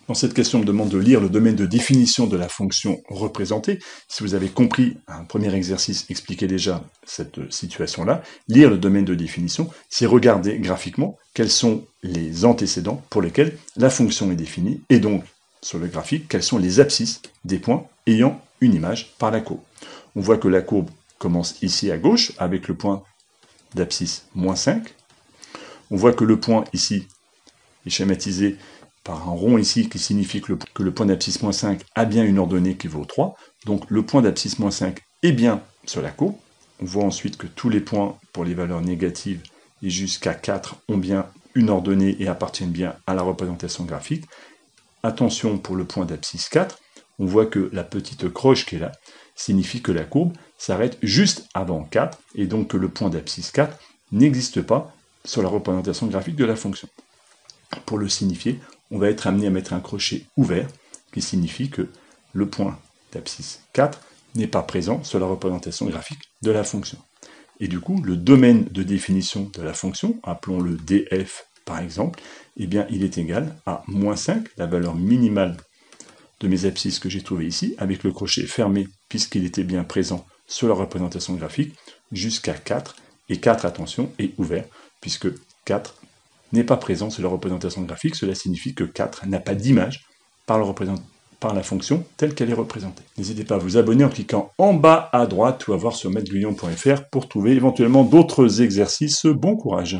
Dans cette question, on me demande de lire le domaine de définition de la fonction représentée. Si vous avez compris, un premier exercice expliquait déjà cette situation-là. Lire le domaine de définition, c'est regarder graphiquement quels sont les antécédents pour lesquels la fonction est définie, et donc, sur le graphique, quelles sont les abscisses des points ayant une image par la courbe. On voit que la courbe commence ici à gauche, avec le point d'abscisse -5. On voit que le point ici est schématisé par un rond ici qui signifie que le point d'abscisse -5 a bien une ordonnée qui vaut 3. Donc le point d'abscisse -5 est bien sur la courbe. On voit ensuite que tous les points pour les valeurs négatives et jusqu'à 4 ont bien une ordonnée et appartiennent bien à la représentation graphique. Attention pour le point d'abscisse 4, on voit que la petite croche qui est là signifie que la courbe s'arrête juste avant 4 et donc que le point d'abscisse 4 n'existe pas sur la représentation graphique de la fonction. Pour le signifier, on va être amené à mettre un crochet ouvert qui signifie que le point d'abscisse 4 n'est pas présent sur la représentation graphique de la fonction. Et du coup, le domaine de définition de la fonction, appelons-le df par exemple, eh bien il est égal à -5, la valeur minimale de mes abscisses que j'ai trouvées ici, avec le crochet fermé puisqu'il était bien présent sur la représentation graphique, jusqu'à 4, et 4, attention, est ouvert, puisque 4 n'est pas présent sur la représentation graphique, cela signifie que 4 n'a pas d'image par la fonction telle qu'elle est représentée. N'hésitez pas à vous abonner en cliquant en bas à droite ou à voir sur maîtreguyon.fr pour trouver éventuellement d'autres exercices. Bon courage!